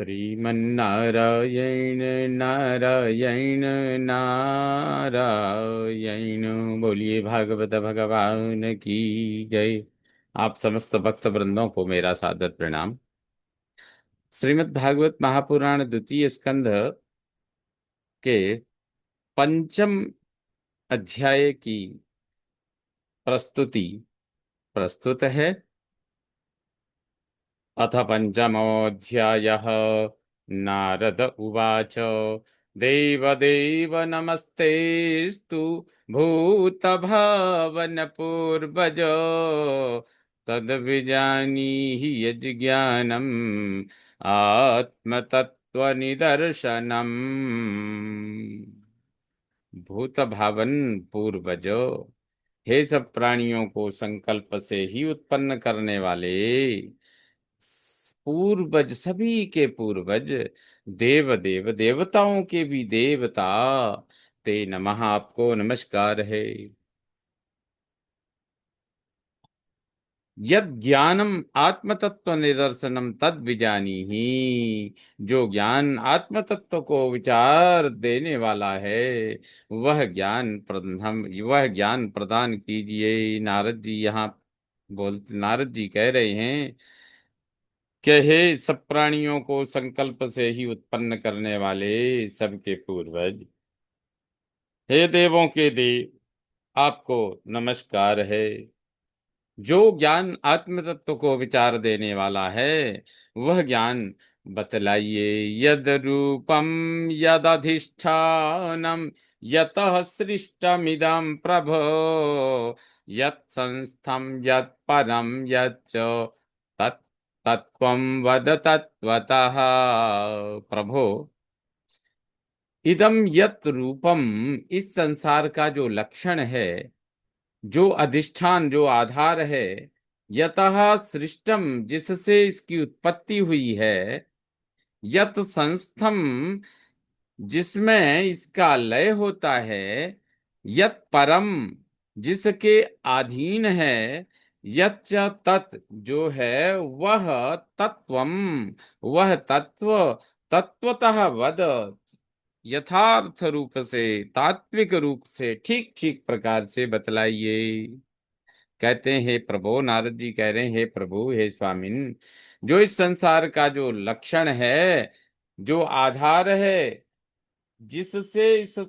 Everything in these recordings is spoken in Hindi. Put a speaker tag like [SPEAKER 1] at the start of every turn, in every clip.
[SPEAKER 1] श्रीमन्नारायण नारायण नारायण। बोलिए भागवत भगवान की जय। आप समस्त भक्त वृंदों को मेरा सादर प्रणाम। श्रीमद् भागवत महापुराण द्वितीय स्कंध के पंचम अध्याय की प्रस्तुति प्रस्तुत है। अथ पंचमोऽध्यायः। नारद उवाच। देवदेव नमस्तेस्तु भूतभावन पूर्वज। तद्विजानीहि यज्ज्ञानम् आत्मतत्त्वनिदर्शनम्। भूत भावन पूर्वज, हे सब प्राणियों को संकल्प से ही उत्पन्न करने वाले पूर्वज, सभी के पूर्वज, देव देव देवताओं के भी देवता, ते नमः, आपको नमस्कार है। यद ज्ञानम आत्मतत्व निदर्शनम तद विजानीहि। जो ज्ञान आत्म तत्व को विचार देने वाला है, वह ज्ञान प्रदान कीजिए। नारद जी यहाँ नारद जी कह रहे हैं कि हे सब प्राणियों को संकल्प से ही उत्पन्न करने वाले सबके पूर्वज, हे देवों के देव, आपको नमस्कार है। जो ज्ञान आत्म तत्व को विचार देने वाला है, वह ज्ञान बतलाइए। यद रूपम यदधिष्ठानम यतः सृष्टमिदं प्रभो, यत् संस्थम यत् परम यच्च तत् तत्त्वं वद तत्त्वतः। प्रभो, इदम यत् रूपम, इस संसार का जो लक्षण है, जो अधिष्ठान, जो आधार है, यतः सृष्टम, जिससे इसकी उत्पत्ति हुई है, यत संस्थम, जिसमें इसका लय होता है, यत परम, जिसके अधीन है, यच्च तत्, जो है वह तत्वम, वह तत्व, तत्वतः वद, यथार्थ रूप से, तात्विक रूप से, ठीक ठीक प्रकार से बतलाइए। कहते हैं, हे प्रभु, नारद जी कह रहे हैं, हे प्रभु, हे स्वामिन, जो इस संसार का जो लक्षण है, जो आधार है, जिससे इस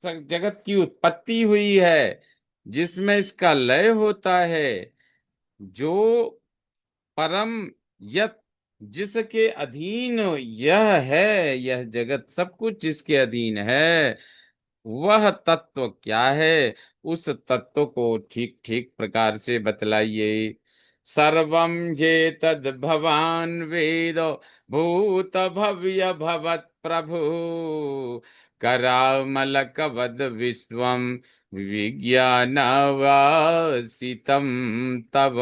[SPEAKER 1] जगत की उत्पत्ति हुई है, जिसमें इसका लय होता है, जो परम, यत, जिसके अधीन यह है, यह जगत सब कुछ जिसके अधीन है, वह तत्व क्या है, उस तत्व को ठीक ठीक प्रकार से बतलाइए। सर्वं ये तद भवान वेद भूत भव्य भवत प्रभु, करामलकवद विश्वम विज्ञानवासितम तव।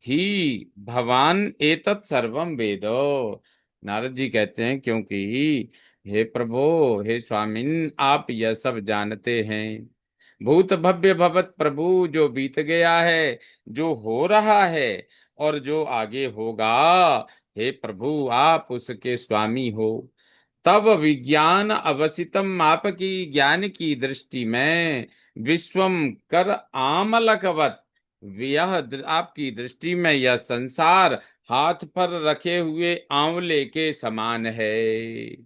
[SPEAKER 1] ही भवान एतत् सर्वम वेदो। नारद जी कहते हैं, क्योंकि हे प्रभो, हे स्वामिन, आप यह सब जानते हैं। भूत भव्य भवत प्रभु, जो बीत गया है, जो हो रहा है, और जो आगे होगा, हे प्रभु, आप उसके स्वामी हो। तब विज्ञान अवसितम, आपकी ज्ञान की दृष्टि में, विश्वम कर आमलकवत, आपकी दृष्टि में यह संसार हाथ पर रखे हुए आंवले के समान है।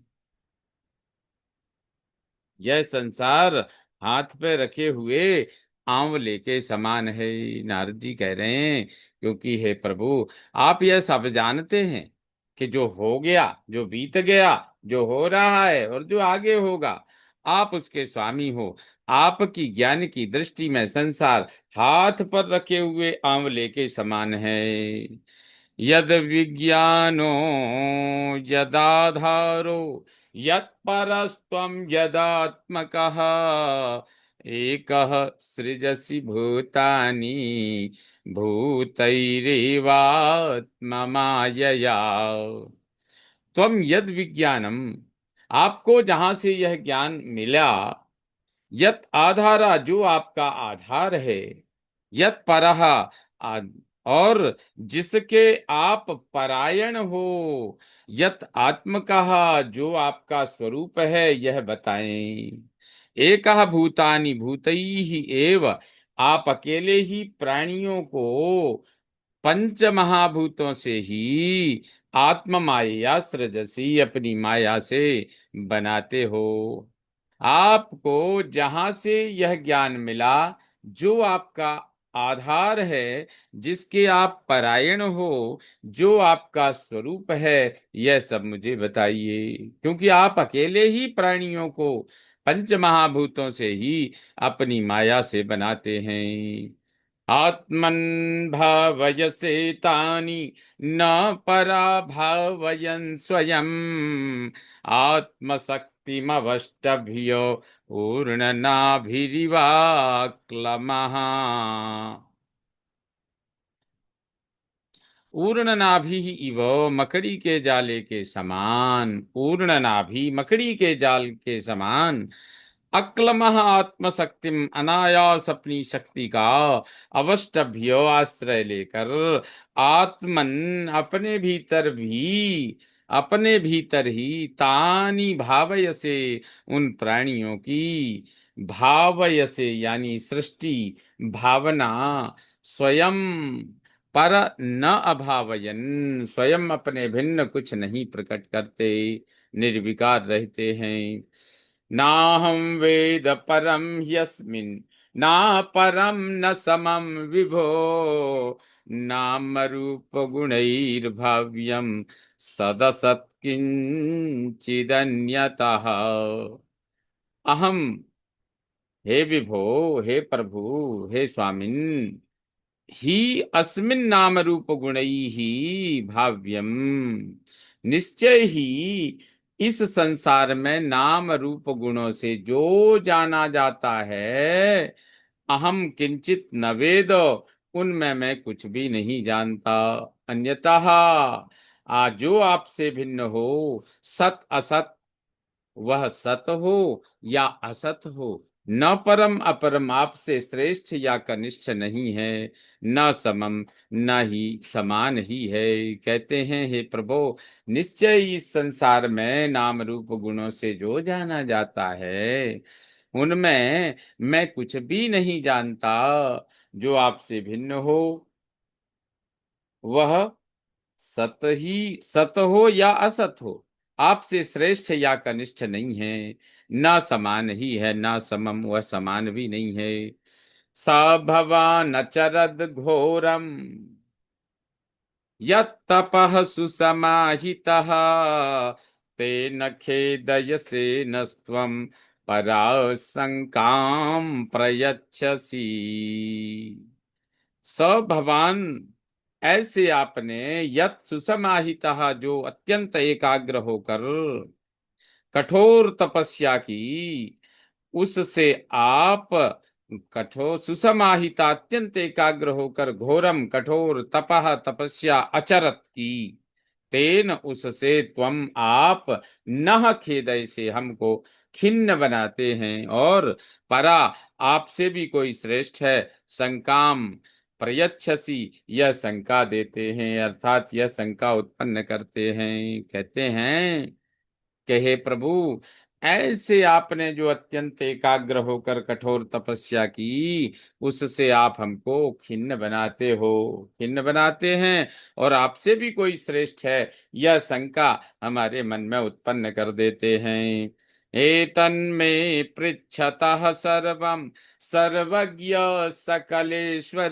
[SPEAKER 1] यह संसार हाथ पे रखे हुए आंवले के समान है। नारद जी कह रहे हैं, क्योंकि हे प्रभु, आप यह सब जानते हैं कि जो हो गया, जो बीत गया, जो हो रहा है, और जो आगे होगा, आप उसके स्वामी हो। आपकी ज्ञान की दृष्टि में संसार हाथ पर रखे हुए आंवले के समान है। यद विज्ञानो यदाधारो यत्परस्त्वं यदात्मकः, एकः सृजसि भूतानि भूतैरेवात्ममायया। त्वं यद विज्ञानम, आपको जहां से यह ज्ञान मिला, यत आधारा, जो आपका आधार है, यत परहा, और जिसके आप परायण हो, यत आत्म कहा, जो आपका स्वरूप है यह बताएं। एकः भूतानि भूतैः एव, आप अकेले ही प्राणियों को पंच महाभूतों से ही आत्म माया सृजसी, अपनी माया से बनाते हो। आपको जहां से यह ज्ञान मिला, जो आपका आधार है, जिसके आप परायण हो, जो आपका स्वरूप है, यह सब मुझे बताइए। क्योंकि आप अकेले ही प्राणियों को पंच महाभूतों से ही अपनी माया से बनाते हैं। आत्मन भावयसे तानि न परा भावयन् स्वयं, आत्मशक्तिमवष्टभ्य ऊर्णनाभिरिवाक्लमः। पूर्ण नाभि इव, मकड़ी के जाले के समान, पूर्ण नाभि मकड़ी के जाल के समान, अक्लमः आत्मशक्तिम, अनायास अपनी शक्ति का, अवष्टभ्य आश्रय लेकर, आत्मन अपने भीतर ही, तानी भावयसे, उन प्राणियों की, भावयसे यानी सृष्टि, भावना, स्वयं पर न अभावयन, स्वयं अपने भिन्न कुछ नहीं प्रकट करते, निर्विकार रहते हैं। नाहं वेद परम ह्यस्मिन्, ना परम न समम विभो, नाम रूप गुणैर्भाव्यम सदसत् किंचिदन्यतः। अहम, हे विभो, हे प्रभु, हे स्वामिन, ही अस्मिन् नाम रूप गुणैः भाव्यम, निश्चय ही इस संसार में नाम रूप गुणों से जो जाना जाता है, अहम किंचित न वेद, उनमें मैं कुछ भी नहीं जानता। अन्यतः जो आपसे भिन्न हो, सत असत, वह सत हो या असत हो, न परम अपरम, आपसे श्रेष्ठ या कनिष्ठ नहीं है, न समम, न ही समान ही है। कहते हैं, हे प्रभु, निश्चय इस संसार में नाम रूप गुणों से जो जाना जाता है, उनमें मैं कुछ भी नहीं जानता। जो आपसे भिन्न हो, वह सत हो या असत हो, आपसे श्रेष्ठ या कनिष्ठ नहीं है, न समान ही है, न समम, वह समान भी नहीं है। स भवान अचरद घोरम, यत्तपः सुसमाहितः, तेन खेदयसे नस्त्वं पराशंकां प्रयच्छसि। स भवान, ऐसे आपने, यत सुसमाहितः, जो अत्यंत एकाग्र होकर कठोर तपस्या की, उससे आप, कठोर सुसमाहिता, अत्यंत एकाग्र होकर, घोरम कठोर, तपह तपस्या, अचरत की, तेन उससे, त्वम आप, नह खेदय से, हमको खिन्न बनाते हैं, और परा, आपसे भी कोई श्रेष्ठ है, शंकाम प्रयच्छसि, यह शंका देते हैं, अर्थात यह शंका उत्पन्न करते हैं। कहते हैं कि हे प्रभु, ऐसे आपने जो अत्यंत एकाग्र होकर कठोर तपस्या की, उससे आप हमको खिन्न बनाते हो, खिन्न बनाते हैं, और आपसे भी कोई श्रेष्ठ है, यह शंका हमारे मन में उत्पन्न कर देते हैं। एतन्मे पृच्छतः सर्वं सर्वज्ञ सकलेश्वर,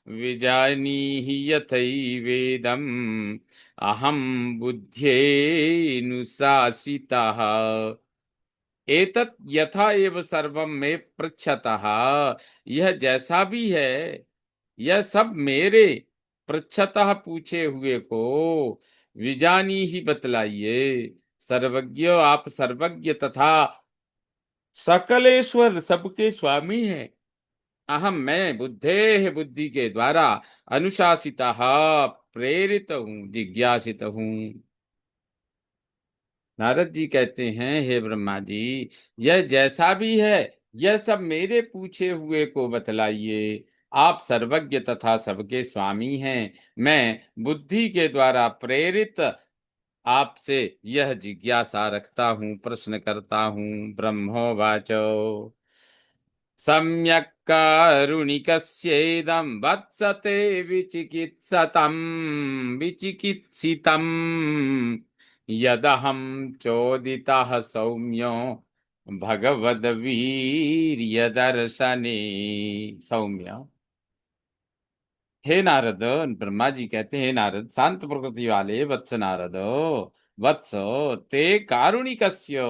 [SPEAKER 1] विजानीहि यथैवेदम् अहम बुद्ध्येनुशासितः। एतत् यथा एव सर्वम में पृच्छतः, यह जैसा भी है, यह सब मेरे, पृच्छतः पूछे हुए को, विजानी ही बतलाइए। सर्वज्ञ, आप सर्वज्ञ तथा सकलेश्वर, सबके स्वामी हैं। अहम, मैं, बुद्धे बुद्धि के द्वारा, अनुशासिता, प्रेरित हूँ, जिज्ञासित हूँ। नारद जी कहते हैं, हे ब्रह्मा जी, यह जैसा भी है, यह सब मेरे पूछे हुए को बतलाइए। आप सर्वज्ञ तथा सबके स्वामी हैं। मैं बुद्धि के द्वारा प्रेरित आपसे यह जिज्ञासा रखता हूँ, प्रश्न करता हूँ। ब्रह्मोवाचो सम्यक् कारुणिकस्येदं वत्सते विचिकित्सितम् यदहं चोदितः सौम्यो भगवद्वीर्यदर्शने। सौम्य, हे नारद, ब्रह्मा जी कहते हैं, नारद शांत प्रकृति वाले वत्स नारद, वत्स ते कारुणिकस्य,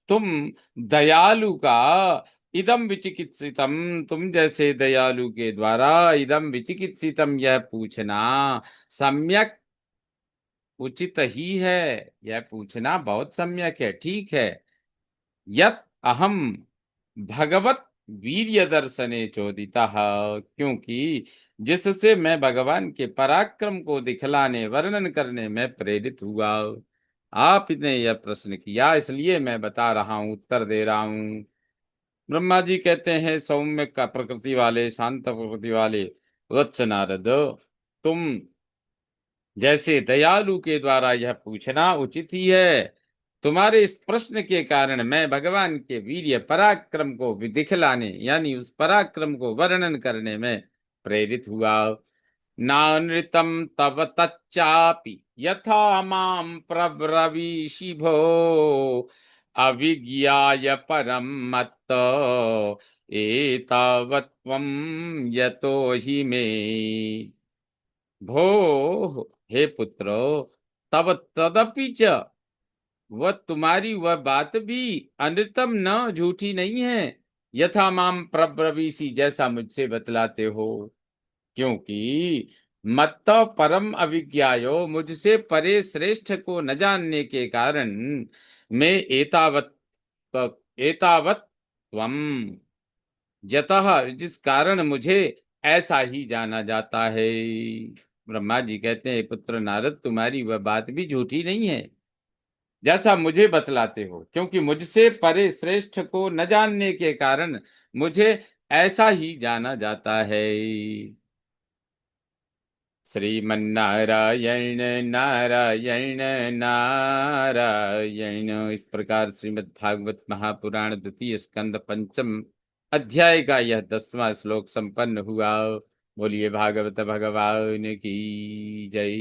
[SPEAKER 1] तुम दयालु का, इदम विचिकित्सितम, तुम जैसे दयालु के द्वारा, इदम विचिकित्सितम यह पूछना, सम्यक उचित ही है। यह पूछना बहुत सम्यक है, ठीक है। यत अहम भगवत वीर्य दर्शने चोदिता, क्योंकि जिससे मैं भगवान के पराक्रम को दिखलाने वर्णन करने में प्रेरित हुआ। आपने यह प्रश्न किया, इसलिए मैं बता रहा हूं, उत्तर दे रहा हूं। ब्रह्मा जी कहते हैं, सौम्य का प्रकृति वाले, शांत प्रकृति वाले वत्स नारद, तुम जैसे दयालु के द्वारा यह पूछना उचित ही है। तुम्हारे इस प्रश्न के कारण मैं भगवान के वीर्य पराक्रम को भी दिखलाने, यानी उस पराक्रम को वर्णन करने में प्रेरित हुआ। नानृतम तव तच्चापि यथा माम प्रब्रवीषि भो, अविज्ञाय परम मत्त एतावत् त्वं यतो हि मे। भो, हे पुत्रो, तब तदपि च, वह तुम्हारी वह बात भी अनृतम न, झूठी नहीं है। यथा माम प्रब्रवीसी, जैसा मुझसे बतलाते हो, क्योंकि मत्त परम अविज्ञायो, मुझसे परे श्रेष्ठ को न जानने के कारण मैं एतावत एतावत त्वम, यतः जिस कारण मुझे ऐसा ही जाना जाता है। ब्रह्मा जी कहते हैं, पुत्र नारद, तुम्हारी वह बात भी झूठी नहीं है जैसा मुझे बतलाते हो, क्योंकि मुझसे परे श्रेष्ठ को न जानने के कारण मुझे ऐसा ही जाना जाता है। श्रीमन्नारायण नारायण नारायण। इस प्रकार श्रीमद् भागवत महापुराण द्वितीय स्कंद पंचम अध्याय का यह 10वां श्लोक संपन्न हुआ। बोलिए भागवत भगवान की जय।